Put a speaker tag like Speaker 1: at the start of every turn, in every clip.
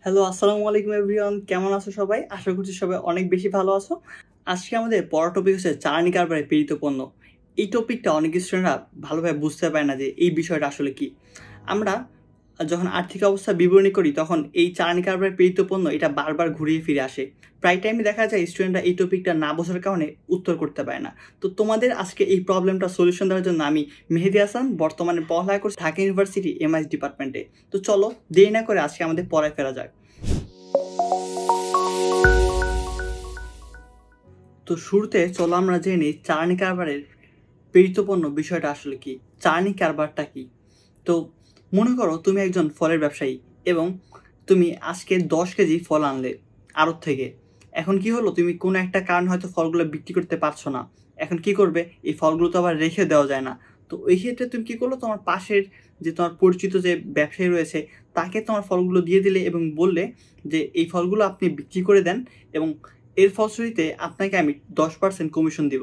Speaker 1: Hello, আসসালামু আলাইকুম everyone. কেমন আছো সবাই? আশা করছি সবাই অনেক বেশি ভালো আছো। আজকে আমাদের পড়া টপিক হচ্ছে চালানি কারবারে প্রেরিত পণ্য। এই টপিকটা অনেক স্টুডেন্টরা ভালোভাবে বুঝতে পারে না যে এই বিষয়টা আসলে কি। আমরা যখন আর্থিক অবস্থা বিবরণী করি তখন এই চালানি কারবারে প্রেরিত পণ্য এটা বারবার ঘুরিয়ে ফিরে আসে। প্রায় টাইমে দেখা যায় স্টুডেন্টরা এই টপিকটা না বোঝার কারণে উত্তর করতে পারে না। তো তোমাদের আজকে এই প্রবলেমটা সলিউশন দেওয়ার জন্য আমি মেহেদী হাসান, বর্তমানে পড়ালেখা করছি ঢাকা ইউনিভার্সিটি এমআইএস ডিপার্টমেন্টে। তো চলো দেরি না করে আজকে আমাদের পড়ায় ফেরা যাক। তো শুরুতে চলো আমরা জেনে নিই চালানি কারবারের প্রেরিত পণ্য বিষয়টা আসলে কি। চালানি কারবারটা কি? তো মনে করো তুমি একজন ফলের ব্যবসায়ী এবং তুমি আজকে 10 কেজি ফল আনলে আড়ত থেকে। এখন কি হলো, তুমি কোনো একটা কারণ হয়তো ফলগুলো বিক্রি করতে পারছো না। এখন কি করবে? এই ফলগুলো তো আবার রেখে দেওয়া যায় না। তো ওই ক্ষেত্রে তুমি কি করলো, তোমার পাশের যে তোমার পরিচিত যে ব্যবসায়ী রয়েছে তাকে তোমার ফলগুলো দিয়ে দিলে এবং বললে যে এই ফলগুলো আপনি বিক্রি করে দেন এবং এর ফলশ্রুতিতে আপনাকে আমি 10% কমিশন দিব।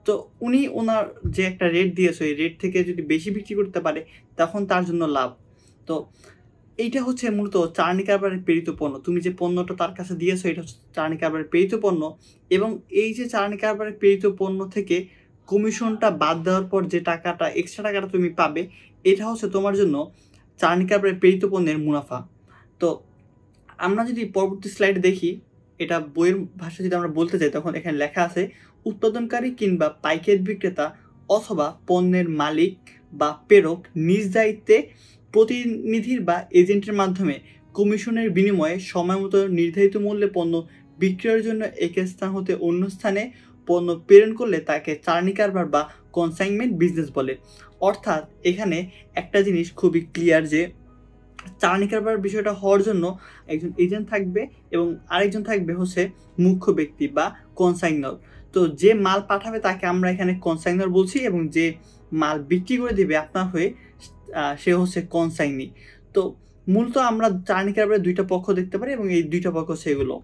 Speaker 1: তো উনি ওনার যে একটা রেট দিয়েছে ওই রেট থেকে যদি বেশি বিক্রি করতে পারে তখন তার জন্য লাভ। তো এইটা হচ্ছে মূলত চালানি কারবারের প্রেরিত পণ্য। তুমি যে পণ্যটা তার কাছে দিয়েছো এটা হচ্ছে চালানি কারবারের প্রেরিত পণ্য। এবং এই যে চালানি কারবারের প্রেরিত পণ্য থেকে কমিশনটা বাদ দেওয়ার পর যে টাকাটা এক্সট্রা টাকাটা তুমি পাবে, এটা হচ্ছে তোমার জন্য চালানি কারবারের প্রেরিত পণ্যের মুনাফা। তো আমরা যদি পরবর্তী স্লাইড দেখি, এটা বইয়ের ভাষা যদি আমরা বলতে চাই তখন এখানে লেখা আছে, উৎপাদনকারী কিংবা পাইকারি বিক্রেতা অথবা পণ্যের মালিক বা প্রেরক নিজ দায়িত্বে প্রতিনিধির বা এজেন্টের মাধ্যমে কমিশনের বিনিময়ে সময়মতো নির্ধারিত মূল্যে পণ্য বিক্রয়ের জন্য এক স্থান হতে অন্য স্থানে পণ্য প্রেরণ করলে তাকে চালানি কারবার বা কনসাইনমেন্ট বিজনেস বলে। অর্থাৎ এখানে একটা জিনিস খুবই ক্লিয়ার যে চালানি কারবার বিষয়টা হওয়ার জন্য একজন এজেন্ট থাকবে এবং আরেকজন থাকবে হচ্ছে মুখ্য ব্যক্তি বা কনসাইনর। তো যে মাল পাঠাবে তাকে আমরা এখানে কনসাইনর বলছি এবং যে মাল বিক্রি করে দিবে আপনার হয়ে সে হচ্ছে কনসাইনি। তো মূলত আমরা চালানি কারবারের দুইটা পক্ষ দেখতে পারি এবং এই দুইটা পক্ষ সেগুলো।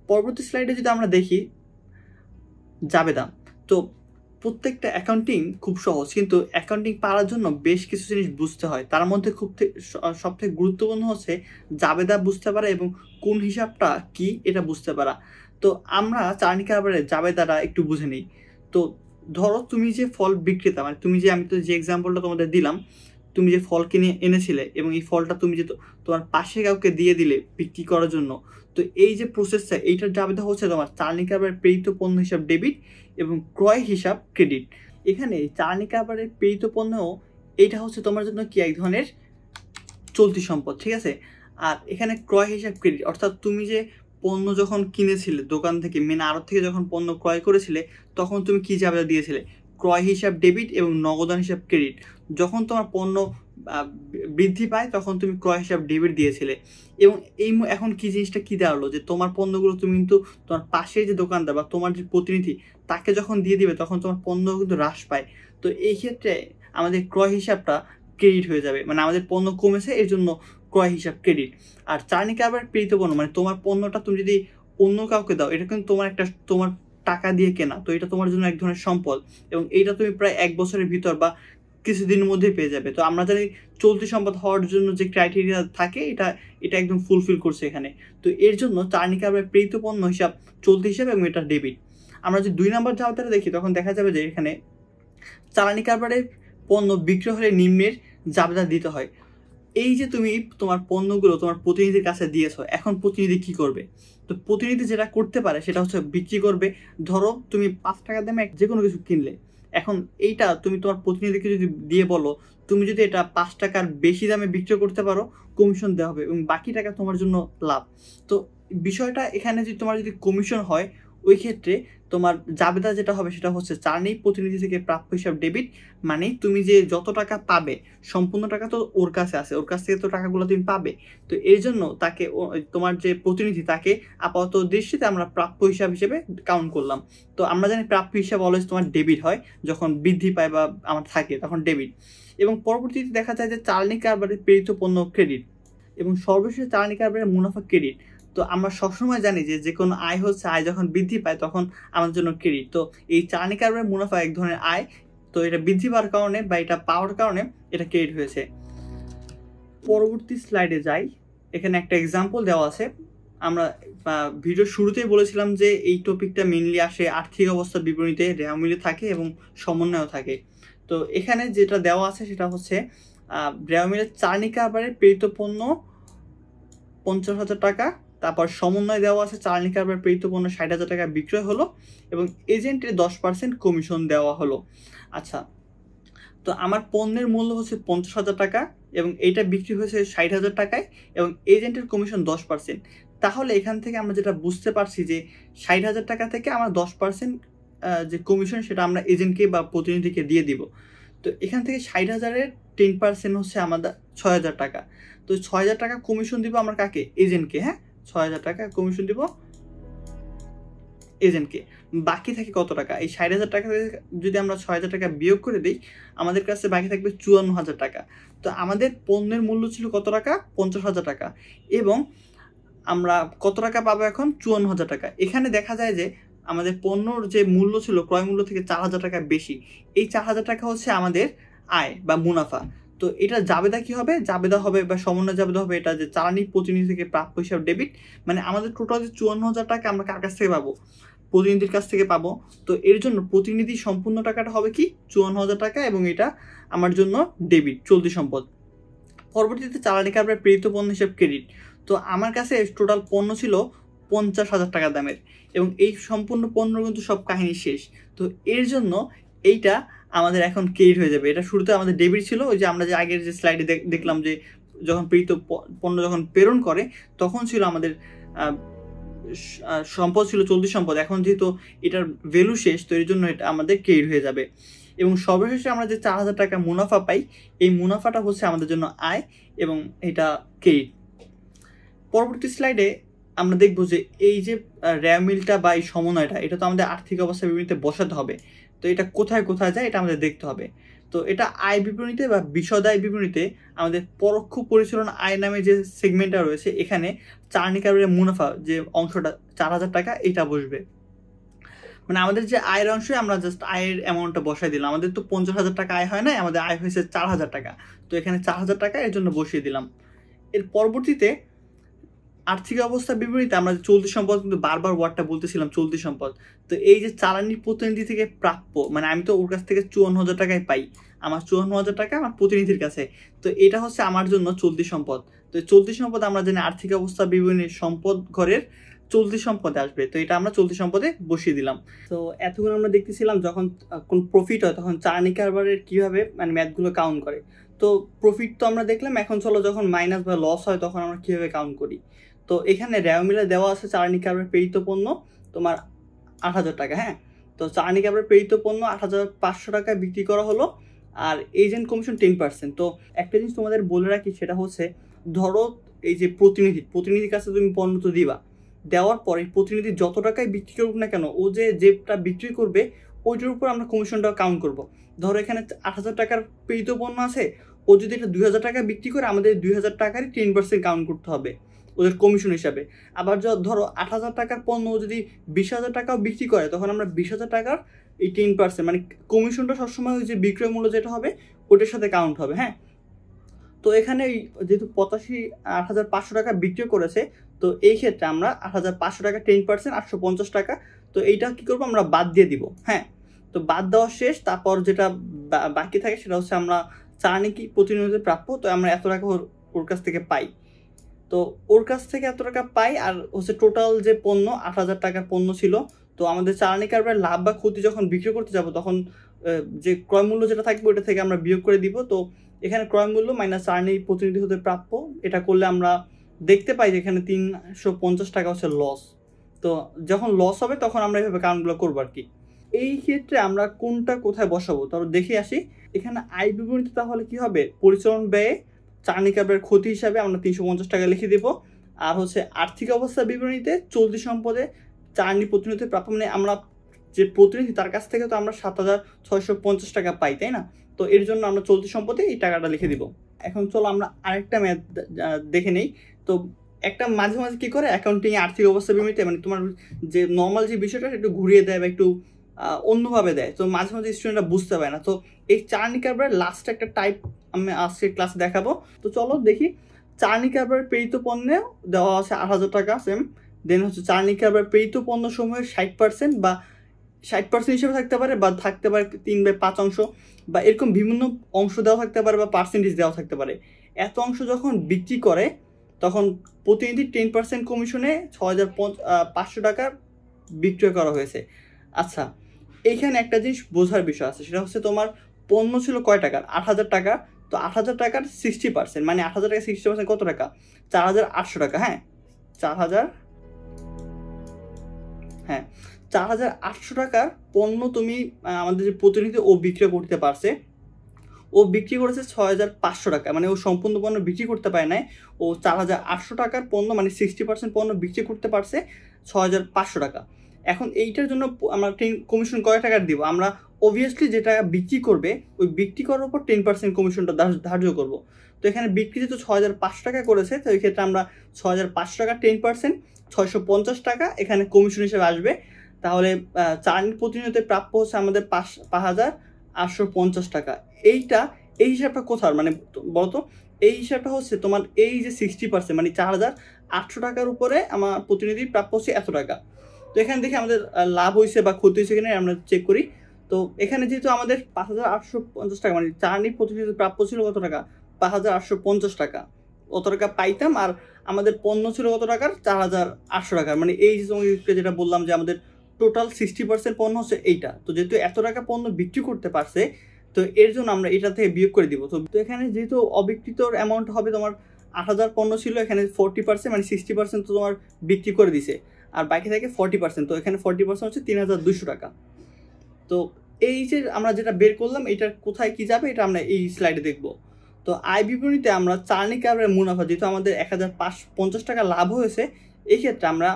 Speaker 1: পরবর্তী স্লাইডে যদি আমরা দেখি জাবেদা। তো প্রত্যেকটা অ্যাকাউন্টিং খুব সহজ, কিন্তু অ্যাকাউন্টিং পারার জন্য বেশ কিছু জিনিস বুঝতে হয়। তার মধ্যে সবথেকে গুরুত্বপূর্ণ হচ্ছে জাবেদা বুঝতে পারা এবং কোন হিসাবটা কি এটা বুঝতে পারা। তো আমরা চালানি কারবারে জাবেদাটা একটু বুঝে নিই। তো ধরো তুমি যে ফল বিক্রেতা, মানে তুমি যে, আমি তো যে এক্সাম্পলটা তোমাদের দিলাম, তুমি যে ফল কিনে এনেছিলে এবং এই ফলটা তুমি যে তোমার পাশে কাউকে দিয়ে দিলে বিক্রি করার জন্য, তো এই যে প্রসেসটা এইটার জাবেদা হচ্ছে তোমার চালানি কারবারের প্রেরিত পণ্য হিসাব ডেবিট এবং ক্রয় হিসাব ক্রেডিট। এখানে চালানি কারবারের প্রেরিত পণ্য এইটা হচ্ছে তোমার জন্য কি এক ধরনের চলতি সম্পদ, ঠিক আছে। আর এখানে ক্রয় হিসাব ক্রেডিট অর্থাৎ তুমি যে পণ্য যখন কিনেছিলে দোকান থেকে, মেন আড়ত থেকে যখন পণ্য ক্রয় করেছিলে তখন তুমি কি জাবেদা দিয়েছিলে? ক্রয় হিসাব ডেবিট এবং নগদান হিসাব ক্রেডিট। যখন তোমার পণ্য বৃদ্ধি পায় তখন তুমি ক্রয় হিসাব ডেবিট দিয়েছিলে। এবং এখন কি জিনিসটা কি দাঁড়ালো, যে তোমার পণ্যগুলো তুমি কিন্তু তোমার পাশে যে দোকানদার বা তোমার যে প্রতিনিধি তাকে যখন দিয়ে দিবে তখন তোমার পণ্য কিন্তু হ্রাস পায়। তো এই ক্ষেত্রে আমাদের ক্রয় হিসাবটা ক্রেডিট হয়ে যাবে, মানে আমাদের পণ্য কমেছে এর জন্য ক্রয় হিসাব ক্রেডিট। আর চালানি কারবার প্রেরিত পণ্য মানে তোমার পণ্যটা তুমি যদি অন্য কাউকে দাও, এটা কিন্তু তোমার টাকা দিয়ে কেনা, তো এটা তোমার জন্য এক ধরনের সম্পদ এবং এইটা তুমি প্রায় 1 বছরের ভিতর বা কিছুদিনের মধ্যেই পেয়ে যাবে। তো আমরা জানি চলতি সম্পদ হওয়ার জন্য যে ক্রাইটেরিয়া থাকে এটা এটা একদম ফুলফিল করছে এখানে। তো এর জন্য চালানি কারবার প্রেরিত পণ্য হিসাব চলতি হিসাব এবং এটা ডেবিট। আমরা যদি 2 নম্বর জাবেদাটা দেখি তখন দেখা যাবে যে এখানে চালানি কারবারের পণ্য বিক্রয় হলে নিম্নের জাবেদা দিতে হয়। এই যে তুমি তোমার পণ্যগুলো তোমার প্রতিনিধির কাছে দিয়েছো, এখন প্রতিনিধি কি করবে? তো প্রতিনিধি যেটা করতে পারে সেটা হচ্ছে বিক্রি করবে। ধরো তুমি 5 টাকা দামে যে কোনো কিছু কিনলে, এখন এইটা তুমি তোমার প্রতিনিধিকে যদি দিয়ে বলো তুমি যদি এটা 5 টাকার বেশি দামে বিক্রি করতে পারো কমিশন দেওয়া হবে এবং বাকি টাকা তোমার জন্য লাভ। তো বিষয়টা এখানে যদি তোমার যদি কমিশন হয় ওই ক্ষেত্রে তোমার জাবেদা যেটা হবে সেটা হচ্ছে চালানি প্রতিনিধি থেকে প্রাপ্য হিসাব ডেবিট। মানে তুমি যে যত টাকা পাবে সম্পূর্ণ টাকা তো ওর কাছে আছে, ওর কাছ থেকে তো টাকাগুলো তুমি পাবে। তো এই জন্য তাকে তোমার যে প্রতিনিধি তাকে আপাতত দৃষ্টিতে আমরা প্রাপ্য হিসাব হিসেবে কাউন্ট করলাম। তো আমরা জানি প্রাপ্য হিসাব অলওয়েজ তোমার ডেবিট হয়, যখন বৃদ্ধি পায় বা আমার থাকে তখন ডেবিট। এবং পরবর্তীতে দেখা যায় যে চালানি কারবারে প্রেরিত পণ্য ক্রেডিট এবং সর্বশেষ চালানি কারবারের মুনাফা ক্রেডিট। তো আমরা সবসময় জানি যে যে কোনো আয় হচ্ছে, আয় যখন বৃদ্ধি পায় তখন আমাদের জন্য ক্রেডিট। তো এই চালানি কারবারের মুনাফা এক ধরনের আয়, তো এটা বৃদ্ধি পাওয়ার কারণে বা এটা পাওয়ার কারণে এটা ক্রেডিট হয়েছে। পরবর্তী স্লাইডে যাই। এখানে একটা এক্সাম্পল দেওয়া আছে। আমরা ভিডিওর শুরুতেই বলেছিলাম যে এই টপিকটা মেইনলি আসে আর্থিক অবস্থার বিবরণীতে, রেওয়া মিলে থাকে এবং সমন্বয়ও থাকে। তো এখানে যেটা দেওয়া আছে সেটা হচ্ছে রেওয়া মিলের চালনি কারবারের প্রেরিত পণ্য 50,000 টাকা, তারপর সমন্বয় দেওয়া আছে চালনি কারবার প্রেরিত পণ্য 60,000 টাকা বিক্রয় হলো এবং এজেন্টের 10% কমিশন দেওয়া হলো। আচ্ছা, তো আমার পণ্যের মূল্য হচ্ছে 50,000 টাকা এবং এইটা বিক্রি হয়েছে 60,000 টাকায় এবং এজেন্টের কমিশন 10%। তাহলে এখান থেকে আমরা যেটা বুঝতে পারছি যে 60,000 টাকা থেকে আমার 10% যে কমিশন সেটা আমরা এজেন্টকে বা প্রতিনিধিকে দিয়ে দিব। তো এখান থেকে 60,000-এর 10% হচ্ছে আমাদের 6,000 টাকা। তো 6,000 টাকা কমিশন দিব আমরা কাকে? এজেন্টকে। হ্যাঁ, 6,000 টাকা কমিশন দিব এজেন্টকে। বাকি থাকে কত টাকা? এই 60,000 টাকা থেকে যদি আমরা 6,000 টাকা বিয়োগ করে দিই, আমাদের কাছে বাকি থাকবে 54,000 টাকা। তো আমাদের পণ্যের মূল্য ছিল কত টাকা? 50,000 টাকা এবং আমরা কত টাকা পাবো এখন? 54,000 টাকা। এখানে দেখা যায় যে আমাদের পণ্যর যে মূল্য ছিল ক্রয় মূল্য থেকে 4,000 টাকা বেশি। এই 4,000 টাকা হচ্ছে আমাদের আয় বা মুনাফা। তো এটা জাবেদা কি হবে? জাবেদা হবে বা সমন্বয় জাবেদা হবে এটা যে চালানি প্রতিনিধি থেকে প্রাপ্য হিসাব ডেবিট। মানে আমাদের টোটাল যে 54,000 টাকা আমরা কার কাছ থেকে পাবো? প্রতিনিধির কাছ থেকে পাবো। তো এর জন্য প্রতিনিধি সম্পূর্ণ টাকাটা হবে কি? 54,000 টাকা এবং এটা আমার জন্য ডেবিট, চলতি সম্পদ। পরবর্তীতে চালানি কারবার প্রেরিত পণ্য হিসেব ক্রেডিট। তো আমার কাছে টোটাল পণ্য ছিল 50,000 টাকা দামের এবং এই সম্পূর্ণ পণ্য কিন্তু সব কাহিনী শেষ। তো এর জন্য এইটা আমাদের এখন ক্রেডিট হয়ে যাবে। এটা শুরুতে আমাদের ডেবিট ছিল, ওই যে আমরা যে আগের যে স্লাইডে দেখলাম যে যখন প্রেরিত পণ্য যখন প্রেরণ করে তখন ছিল আমাদের সম্পদ ছিল চলতি সম্পদ। এখন যেহেতু এটার ভ্যালু শেষ, তো এর জন্য এটা আমাদের ক্রেডিট হয়ে যাবে। এবং সর্বশেষে আমরা যে 4,000 টাকা মুনাফা পাই, এই মুনাফাটা হচ্ছে আমাদের জন্য আয় এবং এটা ক্রেডিট। পরবর্তী স্লাইডে আমরা দেখব যে এই যে রেওয়া মিলটা বা এই সমন্বয়টা, এটা তো আমাদের আর্থিক অবস্থা বিবরণীতে বসাতে হবে। তো এটা কোথায় কোথায় যায় এটা আমাদের দেখতে হবে। তো এটা আয় বিবরণীতে বা বিশদ আয় বিবরণীতে আমাদের পরোক্ষ পরিচালনা আয় নামে যে সেগমেন্টটা রয়েছে, এখানে চালনি কারবারের মুনাফা যে অংশটা 4,000 টাকা এটা বসবে। মানে আমাদের যে আয়ের অংশে আমরা জাস্ট আয়ের অ্যামাউন্টটা বসাই দিলাম। আমাদের তো 50,000 টাকা আয় হয় না, আমাদের আয় হয়েছে 4,000 টাকা। তো এখানে 4,000 টাকা এর জন্য বসিয়ে দিলাম। এর পরবর্তীতে আর্থিক অবস্থা বিবরণীতে আমরা চলতি সম্পদ, কিন্তু বারবার ওয়ার্ডটা বলতেছিলাম চলতি সম্পদ। তো এই যে চালানি প্রতিনিধি থেকে প্রাপ্য, মানে আমি তো ওর কাছ থেকে 54,000 টাকায় পাই, আমার 54,000 টাকা আমার প্রতিনিধির কাছে। তো এটা হচ্ছে আমার জন্য চলতি সম্পদ। তো চলতি সম্পদ আমরা জানি আর্থিক অবস্থা বিবরণীর সম্পদ ঘরের চলতি সম্পদে আসবে। তো এটা আমরা চলতি সম্পদে বসিয়ে দিলাম। তো এতক্ষণ আমরা দেখতেছিলাম যখন কোন প্রফিট হয় তখন চালানি কারবারের কিভাবে মানে ম্যাথগুলো কাউন্ট করে। তো প্রফিট তো আমরা দেখলাম, এখন চলো যখন মাইনাস বা লস হয় তখন আমরা কিভাবে কাউন্ট করি। তো এখানে রেওয়া মিলে দেওয়া আছে চালানি কারবার প্রেরিত পণ্য তোমার 8,000 টাকা। হ্যাঁ, তো চালানি কারবার প্রেরিত পণ্য 8,500 টাকায় বিক্রি করা হলো আর এজেন্ট কমিশন 10%। তো একটা জিনিস তোমাদের বলে রাখি, সেটা হচ্ছে ধরো এই যে প্রতিনিধির কাছে তুমি পণ্য তো দিবা, দেওয়ার পরে প্রতিনিধি যত টাকায় বিক্রি করুক না কেন, ও যেটা বিক্রি করবে ওইটার উপর আমরা কমিশনটা কাউন্ট করব। ধরো এখানে 8,000 টাকার প্রেরিত পণ্য আছে, ও যদি এটা 2,000 টাকা বিক্রি করে আমাদের 2,000 টাকারই 10% কাউন্ট করতে হবে ওদের কমিশন হিসাবে। আবার ধরো 8,000 টাকার পণ্য যদি 20,000 টাকাও বিক্রি করে, তখন আমরা 20,000 টাকার এই 10% মানে কমিশনটা সবসময় ওই যে বিক্রয় মূল্য যেটা হবে ওটার সাথে কাউন্ট হবে। হ্যাঁ, তো এখানে যেহেতু 8,500 টাকা বিক্রি করেছে, তো এই ক্ষেত্রে আমরা 8,500 টাকা 10% 850 টাকা, তো এইটা কি করবো আমরা বাদ দিয়ে দিব। হ্যাঁ, তো বাদ দেওয়া শেষ। তারপর যেটা বাকি থাকে সেটা হচ্ছে আমরা চালানি কি প্রতিনিধিতে প্রাপ্য, তো আমরা এত টাকা ওর কাছ থেকে পাই। তো ওর কাছ থেকে এত টাকা পাই আর হচ্ছে টোটাল যে পণ্য 8,000 টাকার পণ্য ছিল। তো আমাদের চালানি কারবার লাভ বা ক্ষতি যখন বিক্রি করতে যাব তখন যে ক্রয় মূল্য যেটা থাকবে ওটা থেকে আমরা বিয়োগ করে দিব। তো এখানে ক্রয় মূল্য মাইনাস চালানি প্রতিনিধি হতে প্রাপ্য, এটা করলে আমরা দেখতে পাই যে এখানে 350 টাকা হচ্ছে লস। তো যখন লস হবে তখন আমরা এইভাবে কাউন্টগুলো করবো আর কি। এই ক্ষেত্রে আমরা কোনটা কোথায় বসাবো তাহলে দেখে আসি। এখানে আয় বিবরণীতে তাহলে কি হবে, পরিচালন ব্যয়ে চালানি কারবারের ক্ষতি হিসাবে আমরা 350 টাকা লিখে দিব। আর হচ্ছে আর্থিক অবস্থা বিবরণীতে চলতি সম্পদে চালানি প্রতিনিধি প্রাপ্য, মানে আমরা যে প্রতিনিধি তার কাছ থেকে তো আমরা 7,650 টাকা পাই, তাই না? তো এর জন্য আমরা চলতি সম্পদে এই টাকাটা লিখে দিব। এখন চলো আমরা আরেকটা ম্যাথ দেখে নেই। তো একটা মাঝে মাঝে কি করে অ্যাকাউন্টিং আর্থিক অবস্থা বিবরণীতে মানে তোমার যে নর্মাল যে বিষয়টা একটু ঘুরিয়ে দেয় বা একটু অন্যভাবে দেয়, তো মাঝে মাঝে স্টুডেন্টরা বুঝতে পারে না। তো এই চালানি কারবারের লাস্ট একটা টাইপ আমি আজকে ক্লাসে দেখাবো। তো চলো দেখি। চালনি কারবারের প্রেরিত পণ্যে দেওয়া আছে 8,000 টাকা সেম। দেন হচ্ছে চালনি কারবার প্রেরিত পণ্য সমূহের 60% বা 60% হিসেবে থাকতে পারে, বা থাকতে পারে 3/5 অংশ, বা এরকম বিভিন্ন অংশ দেওয়া থাকতে পারে, বা পার্সেন্টেজ দেওয়া থাকতে পারে। এত অংশ যখন বিক্রি করে তখন প্রতিনিধি 10% কমিশনে 6,500 টাকা বিক্রয় করা হয়েছে। আচ্ছা, এইখানে একটা জিনিস বোঝার বিষয় আছে, সেটা হচ্ছে তোমার পণ্য ছিল কয় টাকার? 8,000 টাকা। তো 8,000 টাকার 60%, মানে 8,000 টাকা 60% কত টাকা? 4,800 টাকা। হ্যাঁ, 4,000, হ্যাঁ 4,800 টাকার পণ্য তুমি আমাদের যে প্রতিনিধি ও বিক্রয় করতে পারছে, ও বিক্রি করেছে 6,500 টাকা, মানে ও সম্পূর্ণ পণ্য বিক্রি করতে পারে নাই। ও 4,800 টাকার পণ্য, মানে 60% পণ্য বিক্রি করতে পারছে 6,500 টাকা। এখন এইটার জন্য আমরা কমিশন কয় টাকার দিব? আমরা অবভিয়াসলি যেটা বিক্রি করবে ওই বিক্রি করার উপর 10% কমিশনটা ধার্য করব। তো এখানে বিক্রি যেহেতু 6,500 টাকা করেছে, তো এই ক্ষেত্রে আমরা 6,500 টাকা 10%, 650 টাকা এখানে কমিশন হিসেবে আসবে। তাহলে চালনি প্রতিনিধিতে প্রাপ্য হচ্ছে আমাদের 5,850 টাকা। এই হিসাবটা কোথার, মানে বলতো, এই হিসাবটা হচ্ছে তোমার এই যে 60%, মানে 4,800 টাকার উপরে আমার প্রতিনিধির প্রাপ্য হচ্ছে এত টাকা। তো এখানে দেখি আমাদের লাভ হয়েছে বা ক্ষতি হয়েছে কিনা আমরা চেক করি। তো এখানে যেহেতু আমাদের 5,850 টাকা, মানে চালনি প্রতিনিধির প্রাপ্য ছিল কত টাকা? 5,850 টাকা। অত টাকা পাইতাম, আর আমাদের পণ্য ছিল কত টাকার? 4,800 টাকার। মানে এই যে তোমাকে যেটা বললাম যে আমাদের টোটাল 60% পণ্য হচ্ছে এইটা। তো যেহেতু এত টাকা পণ্য বিক্রি করতে পারছে, তো এর জন্য আমরা এটা থেকে বিয়োগ করে দিব। তো এখানে যেহেতু অবিকৃত অ্যামাউন্ট হবে তোমার 8,000 পণ্য ছিল, এখানে 40%, মানে 60% তো তোমার বিক্রি করে দিছে, আর বাকি থাকে 40%। তো এখানে 40% হচ্ছে 3,200 টাকা। তো এই যে আমরা যেটা বের করলাম, এটা কোথায় কি যাবে এটা আমরা এই স্লাইডে দেখব। তো আয় বিবরণীতে আমরা চালনি কারবারের মুনাফা, যেহেতু আমাদের 1,550 টাকা লাভ হয়েছে, এই ক্ষেত্রে আমরা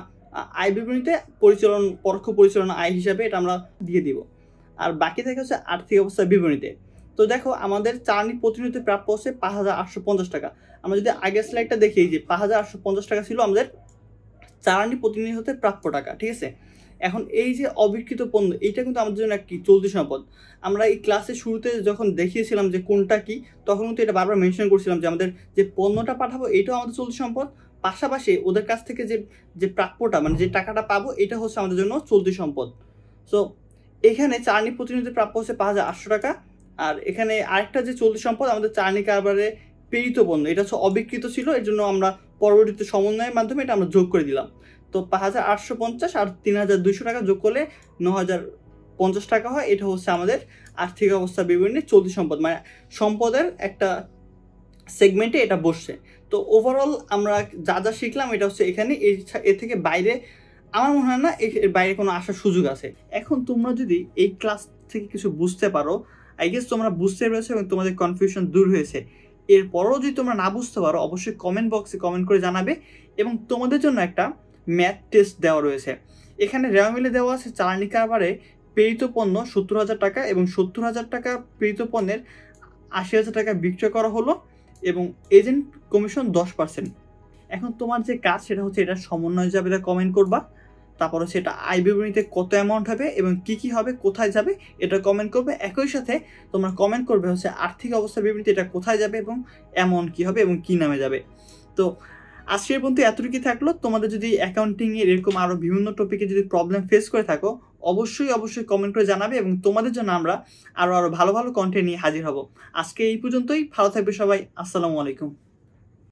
Speaker 1: আয় বিবরণীতে পরোক্ষ পরিচালনা আয় হিসাবে এটা আমরা দিয়ে দিব। আর বাকি থাকে হচ্ছে আর্থিক অবস্থা বিবরণীতে। তো দেখো আমাদের চালনি প্রতিনিধিতে প্রাপ্য হচ্ছে 5,850 টাকা। আমরা যদি আগের স্লাইডটা দেখি, যে 5,850 টাকা ছিল আমাদের চালানি প্রতিনিধি হতে প্রাপ্য টাকা, ঠিক আছে। এখন এই যে অবিকৃত পণ্য, এইটা কিন্তু আমাদের জন্য কি চলতি সম্পদ। আমরা এই ক্লাসের শুরুতে যখন দেখিয়েছিলাম যে কোনটা কি, তখন কিন্তু এটা বারবার মেনশন করছিলাম যে আমাদের যে পণ্যটা পাঠাবো এটাও আমাদের চলতি সম্পদ, পাশাপাশি ওদের কাছ থেকে যে যে প্রাপ্যটা, মানে যে টাকাটা পাবো, এটা হচ্ছে আমাদের জন্য চলতি সম্পদ। সো এখানে চালনি প্রতিনিধি প্রাপ্য হচ্ছে 5,800 টাকা। আর এখানে আরেকটা যে চলতি সম্পদ আমাদের চালনি কারবারে প্রেরিত পণ্য, এটা হচ্ছে অবিকৃত ছিল, এর জন্য আমরা পরবর্তীতে সমন্বয়ের মাধ্যমে এটা আমরা যোগ করে দিলাম। তো 5,850 আর 3,200 টাকা যোগ করলে 9,050 টাকা হয়। এটা হচ্ছে আমাদের আর্থিক অবস্থা বিবরণী চলতি সম্পদ, মানে সম্পদের একটা সেগমেন্টে এটা বসছে। তো ওভারঅল আমরা যা যা শিখলাম এটা হচ্ছে এখানে, এর থেকে বাইরে আমার মনে হয় না এর বাইরে কোনো আসার সুযোগ আছে। এখন তোমরা যদি এই ক্লাস থেকে কিছু বুঝতে পারো, আই গেস তোমরা বুঝতে পেরেছো এবং তোমাদের কনফিউশন দূর হয়েছে। এরপরও যদি তোমরা না বুঝতে পারো, অবশ্যই কমেন্ট বক্সে কমেন্ট করে জানাবে। এবং তোমাদের জন্য একটা ম্যাথ টেস্ট দেওয়া রয়েছে। এখানে রেওয়া মিলে দেওয়া আছে চালানি কারবারে প্রেরিত পণ্য 70,000 টাকা, এবং 70,000 টাকা প্রেরিত পণ্যের 80,000 টাকা বিক্রয় করা হলো, এবং এজেন্ট কমিশন 10%। এখন তোমার যে কাজ সেটা হচ্ছে এটা সমন্বয় হিসাবে কমেন্ট করবা। তারপর হচ্ছে এটা আয় বিবরণীতে কত অ্যামাউন্ট হবে এবং কি হবে, কোথায় যাবে, এটা কমেন্ট করবে। একই সাথে তোমরা কমেন্ট করবে হচ্ছে আর্থিক অবস্থা বিবরণীতে এটা কোথায় যাবে এবং অ্যামাউন্ট কি হবে এবং কি নামে যাবে। তো আজকের পর্যন্ত এতটুকুই থাকলো। তোমাদের যদি অ্যাকাউন্টিং এর এরকম আরো বিভিন্ন টপিকে যদি প্রবলেম ফেস করে থাকো, অবশ্যই কমেন্ট করে জানাবে, এবং তোমাদের জন্য আমরা আরো ভালো ভালো কন্টেন্ট নিয়ে হাজির হব। আজকে এই পর্যন্তই। ভালো থাকবে সবাই। আসসালামু আলাইকুম।